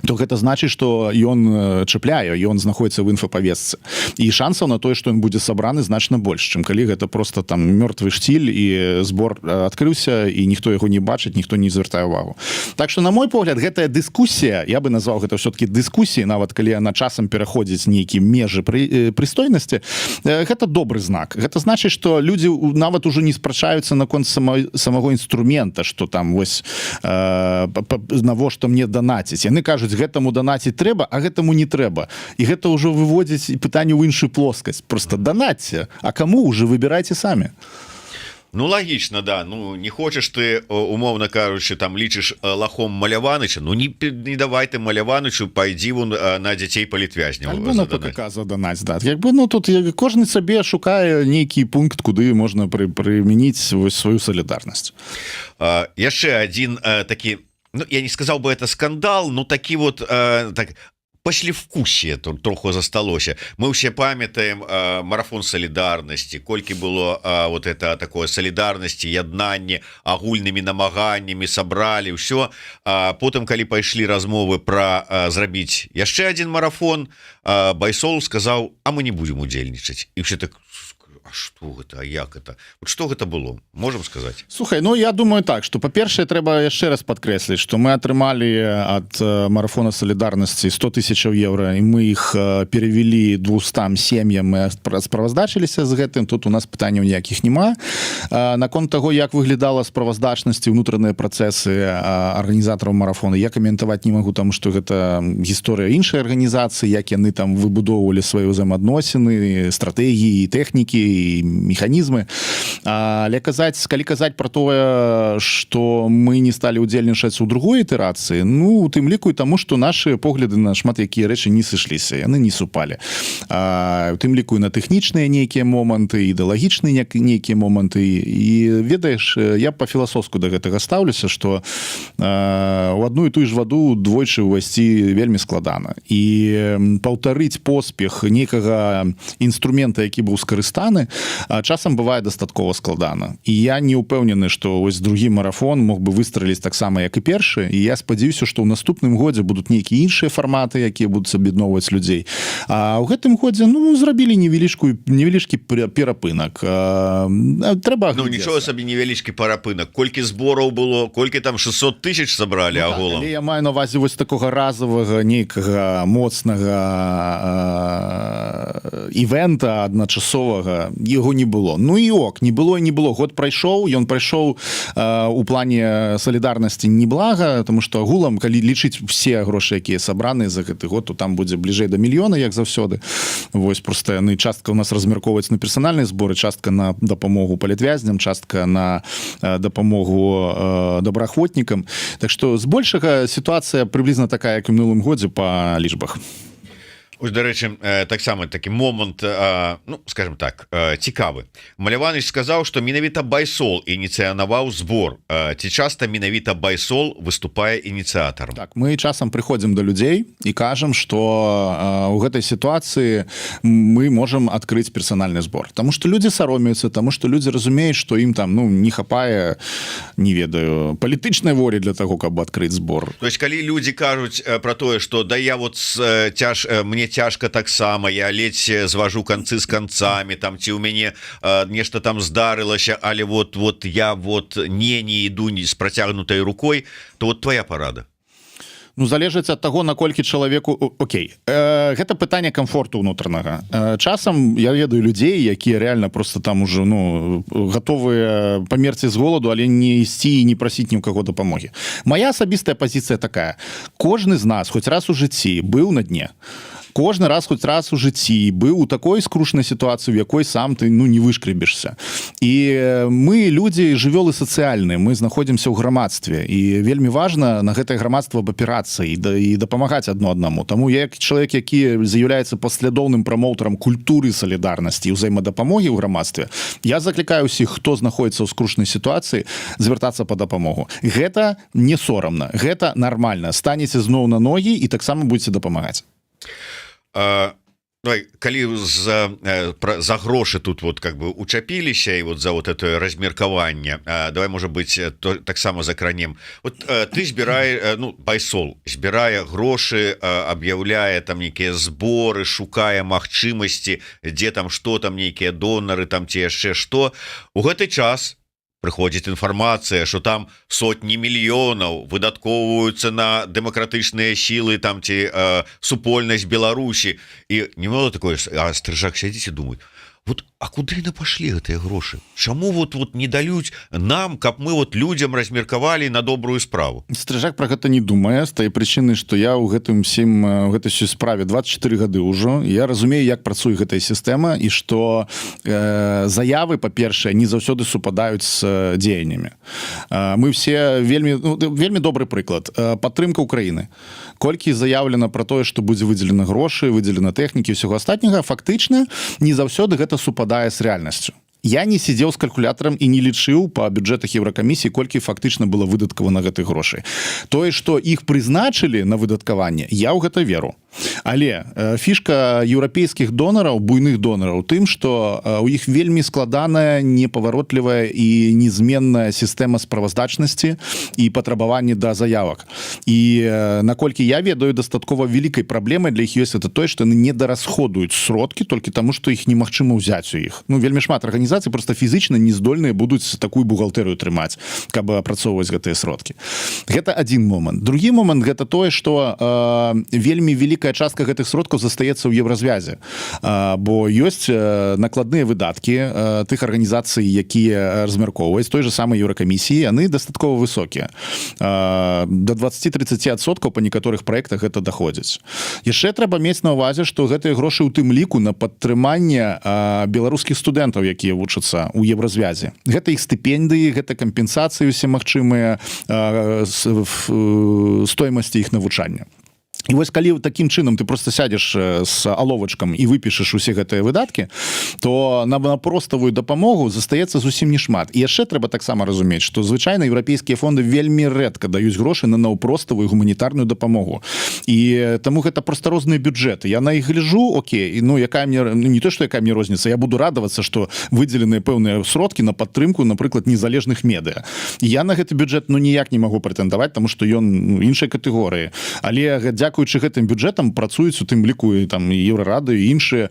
то гэта значыць, што ён чапляе, ён знаходіцца ў інфапавестцы. І шансаў на тое, што ён будзе сабраны, значна больш, чым калі гэта проста там мёртвы штиль і збор адкрыўся, і ніхто яго не бачыць, ніхто не звяртае ўвагу. Так што, на мой погляд, гэтая дыскусія, я бы назваў гэта ўсё-таки дыскусіяй, нават калі яна часам пераходзіць нейкія межы прыстойнасці, гэта добры знак. Гэта значыць, што людзі нават ужо не спрачаюцца наконт самого інструмента, што там вось навошта мне данаціць. Яны кажуць, гэтаму данаціць трэба, а гэтаму не трэба. І гэта ўжо выводзіць пытанне ў іншую плоскасць. Просто данатьце, а каму ўжо выбірайце самі. Ну, лагічна, да. Ну, не хочаш ты, умоўна кажучы, там лічыш лахом Маляваныча, ну, не давай ты Маляванычу, пайдзі вон на дзяцей палітвязняў. Альбо на ПКК заданаць, да. Якби, ну, тут кожны сабе шукае нейкі пункт, куды можна прымяніць сваю салідарнасць. Яшчэ адзін такі, ну, я не сказал бы это скандал, но такі вот так паслевкусие троху засталося. Мы ўсе памятаем марафон солідарнасці, колькі было вот это такое солідарнасці, яднанне, агульнымі намаганнямі сабралі ўсё. Потым, калі пайшлі размовы пра зрабіць яшчэ адзін марафон, Байсол сказаў: а мы не будем удзельнічаць. І все так: а что гэта, а як это? Вот что гэта было? Можем сказать? Слухай, ну я думаю так, что по-першае, трэба яшчэ раз падкрэсліць, што мы атрымалі ад марафона солідарнасці 100 000 евро, і мы іх перевели 200 сем'ям, мы справаздачыліся з гэтым, тут у нас пытанняў ніякіх няма. Наконт таго, як выглядала справаздачнасці, ўнутраныя працэсы арганізатараў марафона, я каментаваць не магу, таму што гэта гісторыя іншай арганізацыі, як яны там выбудоўвалі свае ўзаемаадносіны, стратэгіі, тэхнікі і механізмы. Але калі казаць пра тое, што мы не сталі ўдзельнічаць у другой ітэрацыі, ну, у тым ліку і таму, што нашы погляды на шмат якія рэчы не сышліся, яны не супалі. У тым ліку і на тэхнічныя нейкія моманты, ідэалагічныя нейкія моманты. І ведаеш, я па-філасофску да гэтага стаўлюся, што у адну і тую ж ваду двойчы ўвайсці вельмі складана. І паўтарыць поспех нейкага інструмента, які быў скарыстаны, часам бывае дастаткова складана. І я не ўпэўнены, што ось другі марафон мог бы выстраліць таксама, як і першы, і я спадзяюся, што ў наступным годзе будуць нейкія іншыя фарматы, якія будуць аб'ядноўваць людзей. А ў гэтым годзе, ну, зрабілі невялічкі перапынак. Трэба... Ну, нічого сабе невялічкі перапынак. Колькі збораў было, колькі там 600 000 сабралі, ну, аголам. Але я маю на увазе вось такога разовага, нейкага моцнага івента адначасовага, яго не было. Ну і ок, не было і не было. Год прайшоў, ён прайшоў у плане солідарнасці неблага, тому што агулам, калі лічыць все грошы, якія сабраны за гэты год, то там будзе бліжэй да мільёна, як заўсёды. Вось просто яны частка у нас размяркоўваюць на персанальныя зборы, частка на дапамогу палітвязням, частка на дапамогу добраахвотнікам. Так што збольшага сітуацыя прыблізна такая, як у мінулым годзе па лічбах. Ось, до речі, таксама такі момант, ну, скажем так, цікавы. Маляваныч сказаў, што менавіта Байсол ініцыянаваў збор. Ці часта менавіта Байсол выступае ініцыятарам? Так, мы часам прыходзім да людзей і кажам, што ў гэтай сітуацыі мы можам адкрыць персанальны збор. Таму што людзі саромеюцца, таму што людзі разумеюць, што ім там, ну, не хапае, не ведаю, палітычнай волі для таго, каб адкрыць збор. То есть, калі людзі кажуць пра тое, што да я вот мне цяжка таксама, я ледзь зважу канцы з канцамі, там ці ў мяне нешта там здарылася, але вот я не іду з працягнутай рукой, то вот твоя парада. Ну, залежыць ад таго, наколькі чалавеку... Окей, гэта пытанне камфорту ўнутранага. Часам я ведаю людзей, якія реально просто там уже, ну, гатовыя памерці з голаду, але не ісці і не прасіць ні ў каго дапамогі. Моя асабістая пазіцыя такая. Кожны з нас хоць раз у жыцці быў на дне. кожны раз хоць раз у жыцці быў у такой скрушнай сітуацыі, в якой сам ты не вышкребешься. І мы людзі жывёлы сацыяльныя, мы знаходзімся ў грамадстве, і вельмі важна на гэтае грамадства абапірацца і дапамагаць адно аднаму. Таму я як чалавек, які з'яўляецца паслядоўным прамоўтарам культуры салідарнасці і ўзаемадапамогі ў грамадстве, я заклікаю ўсіх, хто знаходзіцца ў скрушнай сітуацыі, звяртацца па дапамогу. Гэта не сорамна, гэта нармальна. Станеце зноў на ногі і таксама будзеце дапамагаць. Калі за грошы тут вот как бы учапіліся і вот за вот это размеркаванне, давай, можа быць, таксама закранем. Вот ты збірае, Байсол збірае грошы, аб'яўляе там нейкія зборы, шукае магчымасці, дзе там што там нейкія донары там ці яшчэ што. У гэты час прыходзіць інфармацыя, што там сотні мільёнаў выдаткоўваюцца на дэмакратычныя сілы там ці супольнасць Беларусі, і не было такое, а Стрыжак сядзіць і думаюць, вот, а куды яны пашлі гэтыя грошы? Чаму вот не даюць нам, каб мы вот людзям размеркавалі на добрую справу? Стрыжак про гэта не думае, з тае прычыны, што я ў гэтай справе 24 гады ўжо. Я разумею, як працуе гэтая сістэма і што заявы, па-першае, не заўсёды супадаюць з дзеяннямі. Мы все вельмі добры прыклад. Падтрымка Украіны. Колькі заяўлена про тое, што будзе выдзелена грошы, выдзелена тэхнікі і ўсяго астатняга, фактычна не заўсёды гэта супадае з рэальнасцю. Я не сидзеў з калькулятарам і не лічыў па бюджэтах Еўракамісіі, колькі фактычна было выдаткавана гэтых грошай. Тое, што іх прызначылі на выдаткаванне, я ў гэта веру. Але фішка еўрапейскіх донараў, буйных донараў, тым, што у іх вельмі складаная, непаваротлівая і незменная сістэма справаздачнасці і патрабаванні да заявак. І наколькі я ведаю, дастаткова вялікай праблемай для іх ёсць это тое, што яны недарасходуюць сродкі толькі таму, што іх немагчыма ўзяць у іх. Вельмі шмат арганізацый просто фізічна не здольныя будуць такую бухгалтэрыю трымаць, каб апрацоўваць гэтыя сродкі. Гэта адзін момант. Другі момант гэта тое, што вельмі вялікая частка гэтых сродкаў застаецца ў Еўразвязе, бо ёсць накладныя выдаткі тых арганізацый, якія размяркоўваюць той же самай Еўракамісіі, яны дастаткова высокія. До 20-30% па некаторых праектах гэта даходзіць. Яшчэ трэба мець на ўвазе, што гэтыя грошы ў тым ліку на падтрыманне беларускіх студэнтаў, якія вучацца ў Еўразвязе. Гэта іх стыпендыі, гэта кампенсацыі усе магчымыя стоимасці іх навучання. І вось калі такім чынам ты просто сядзеш з аловачкам і выпішаш усе гэтыя выдаткі, то на проставую дапамогу застаецца зусім не шмат. І яшчэ трэба таксама разумець, што звычайна еўрапейскія фонды вельмі рэдка даюць грошы на наўпроставую гуманітарную дапамогу. І таму гэта проста розныя бюджэты. Я на іх гляжу, окей, якая мне, не то, што якая мне розніца, я буду радавацца, што выдзеленыя пэўныя сродкі на падтрымку, напрыклад, незалежных медыа. І я на гэты бюджэт ніяк не магу прэтэндаваць, таму што ён іншай катэгорыі. Але дзякуючы гэтым бюджэтам працуюць у тым ліку і там Еўрарада і іншыя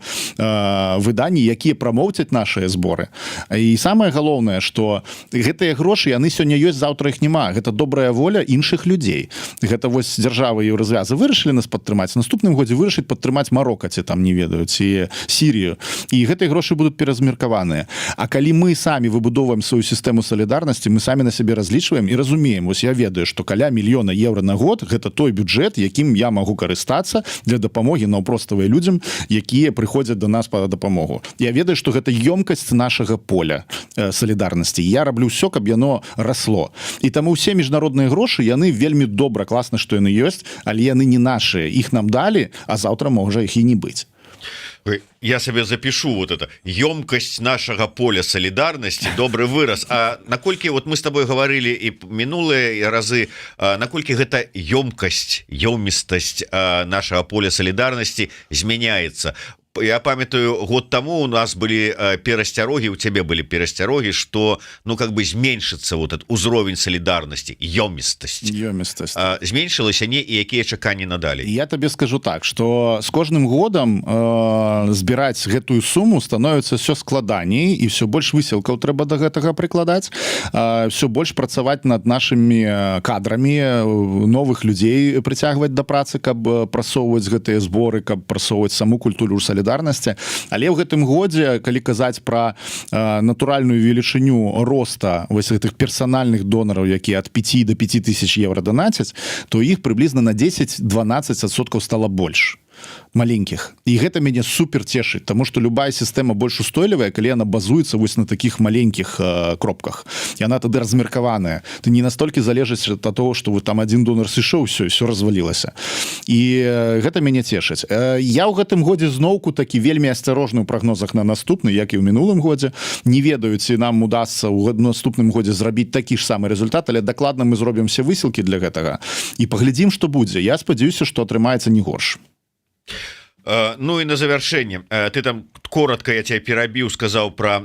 выданні, якія прамоўцяць нашыя зборы. І самае галоўнае, што гэтыя грошы, яны сёння ёсць, заўтра іх няма. Гэта добрая воля іншых людзей. Гэта вось дзяржавы Еўразвязы вырашылі нас падтрымаць, наступным годзе вырашыць падтрымаць Марока, ці там не ведаю, ці Сірію. І гэтыя грошы будуць перазмеркаваныя. А калі мы самі выбудоўваем сваю сістэму салідарнасці, мы самі на сябе разлічваем і разумеем, вось я ведаю, што каля 1 000 000 еўра на год гэта той бюджэт, якім я магу карыстацца для дапамогі наўпроставыя людзям, якія прыходзяць до нас па дапамогу. Я ведаю, што гэта ёмкасць нашага поля салідарнасці. Я раблю ўсё, каб яно расло. І таму ўсе міжнародныя грошы, яны вельмі добра, класна, што яны ёсць, але яны не нашыя. Іх нам далі, а заўтра можа іх і не быць. Я себе запишу вот это ёмкость нашего поля солидарности, добрый выраз. А наколькі вот мы с тобой говорили и минулые разы, наколькі гэта ёмістасць нашего поля солидарности змяняется? Я памятаю, год тому у нас были перасцярогі, у цябе были перасцярогі, что как бы зменшыцца вот этот узровень солидарности, ёмістасць. Зменшылася не, і якія чаканні надалей? Я табе скажу так, что с кожным годам збіраць гэтую суму становіцца все складаней, і все больш высілкаў трэба до гэтага прыкладаць, все больш працаваць над нашими кадрамі, новых людзей прыцягваць да працы, каб прасоўваць гэтыя зборы, каб прасоўваць саму культуру солідарнасці. Але ў гэтым годзе, калі казаць пра натуральную велічыню роста вось гэтых персанальных донараў, якія ад 5 до 5000 евро донацяць, то іх прыблізна на 10-12% стала больш. маленьких, і гэта мяне супер цешыць, тому что любая сістэма больш устойлівая, калі яна базуецца вось на таких маленьких кропках, яна тады размеркаваная, ты не настолькі залежыць ад того, что вы там один донор сышоў, все развалілася, і гэта мяне цешыць. Я ў гэтым годзе зноўку такі вельмі асцярожны ў прагнозах на наступны, як і ў мінулым годзе, не ведаю, ці нам удасца ў наступным годзе зрабіць такі ж самы результат, але дакладна мы зробім все высілкі для гэтага і паглядзім, што будзе. Я спадзяюся, што атрымаецца не горш. Ну і на завяршэнне, ты там коротко, я тебя перабіў, сказаў пра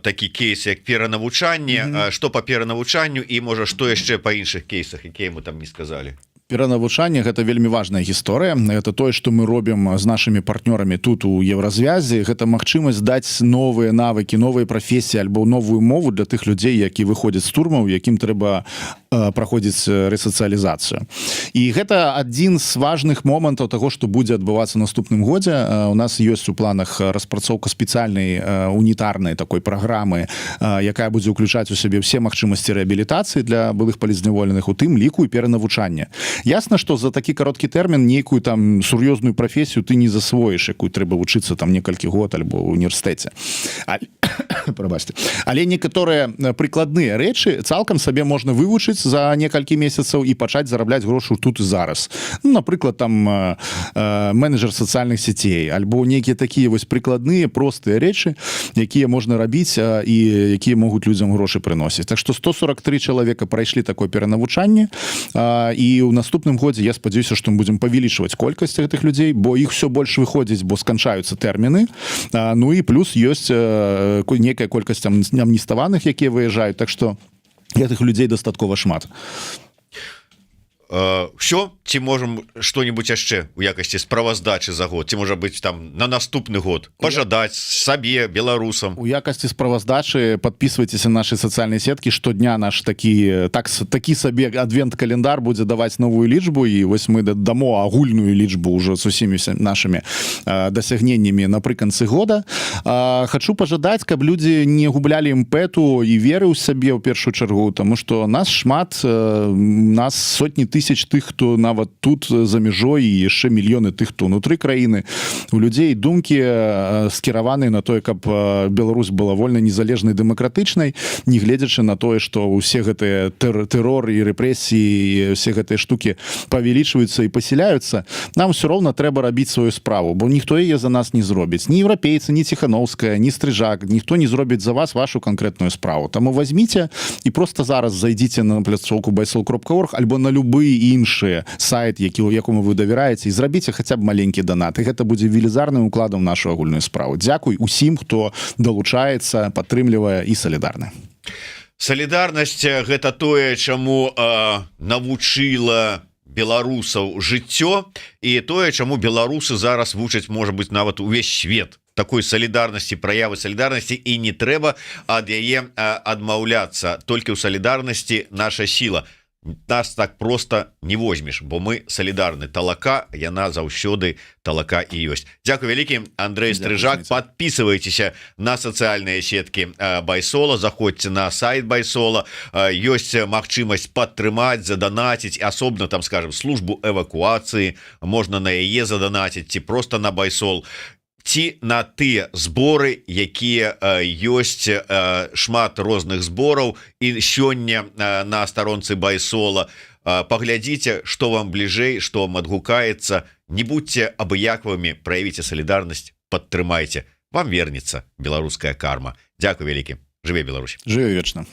такі кейс як перанавучанне, што па перанавучанню і можа што яшчэ па іншых кейсах, якія мы там не сказалі. Перанавучанне гэта вельмі важная гісторыя. Это тое, што мы робім з нашымі партнёрамі тут у Еўразвязі. Гэта магчымасць даць новыя навыкі, новыя прафесіі альбо новую мову для тых людзей, які выходзяць з турмаў, якім трэба праходзіць рэсацыялізацыю. І гэта адзін з важных момантаў таго, што будзе адбывацца ў наступным годзе. У нас ёсць у планах распрацоўка спецыяльнай унітарнай такой праграмы, якая будзе ўключаць у сябе ўсе магчымасці рэабілітацыі для былых палізняволеных, у тым ліку і перанавучання. Ясна, што за такі кароткі тэрмін нейкую там сур'ёзную прафесію ты не засвоіш, якую трэба вучыцца там некалькі год альбо ў універсітэце. Прабачце. Але некаторыя прыкладныя рэчы цалкам сабе можна вывучыць за некалькі месяцаў і пачаць зарабляць грошы тут і зараз. Ну, напрыклад, там менеджер сацыяльных сетей альбо нейкія такія вось прыкладныя простыя рэчы, якія можна рабіць і якія могуць людзям грошы прыносіць. Так што 143 чалавека прайшлі такое перанавучанне, і ў наступным годзе я спадзяюся, што мы будзем павялічваць колькасць гэтых людзей, бо іх все больш выходзіць, бо сканчаюцца тэрміны. Ну і плюс ёсць некая колькасць амніставаных, якія выязджаюць, так што гэтых людзей дастаткова шмат. Все, ці можам што-нибудь яшчэ у якасці справаздачы за год, ці можа быць там на наступны год пажадаць сабе, беларусам? У якасці справаздачы подписывайтеся на наши сацыяльныя сеткі, штодня наш такі сабе адвент-календар будзе даваць новую лічбу, і вось мы дамо агульную лічбу ўжо з усімі нашымі дасягненнямі напрыканцы года. Хачу пажадаць, каб людзі не гублялі імпэту і веры ў сабе ў першую чаргу, таму што нас шмат, нас сотні тысяч тых, хто нават тут за мяжой, і яшчэ мільёны тых, хто ўнутры краіны. У людзей думкі скіраваныя на тое, каб Беларусь была вольнай, незалежнай, дэмакратычнай, не гледзячы на тое, што ўсе гэтыя тэрор і рэпрэсіі, усе гэтыя штукі павялічваюцца і пасяляюцца. Нам все роўна трэба рабіць сваю справу, бо ніхто яе за нас не зробіць. Ні еўрапейцы, ні Ціхановская, ні Стрыжак, ніхто не зробіць за вас вашу канкрэтную справу. Таму возьміце і просто зараз зайдзіце на пляцоўку baisol.org альбо на любы іншы сайт, якому вы давяраеце, і зрабіце хаця б маленькі донат, і гэта будзе велізарным укладам нашу агульную справу. Дзякуй усім, хто далучаецца, падтрымлівае і салідарны. Салідарнасць — гэта тое, чаму навучыла беларусаў жыццё, і тое, чаму беларусы зараз вучаць, можа быць, нават увесь свет такой салідарнасці, праявы салідарнасці, і не трэба ад яе адмаўляцца. Толькі ў салідарнасці наша сіла. Нас так просто не возьмеш, бо мы салідарны. Талака, яна заўсёды талака і ёсць. Дзякуй вялікі, Андрэй Стрыжак. Подписывайтеся на сацыяльныя сеткі Байсола, заходзьце на сайт Байсола, ёсць магчымасць падтрымаць, заданаціць, асобна там, скажем, службу эвакуацыі, можна на яе заданаціць, ці просто на Байсол, ці на тыя зборы, якія ёсць, шмат розных збораў, і сёння на старонцы Байсола. Паглядзіце, што вам бліжэй, што вам адгукаецца. Не будьце абыякавымі, праявіце салідарнасць, падтрымайце. Вам вернецца беларуская карма. Дзякуй вялікі. Жыве Беларусь. Жыве вечна.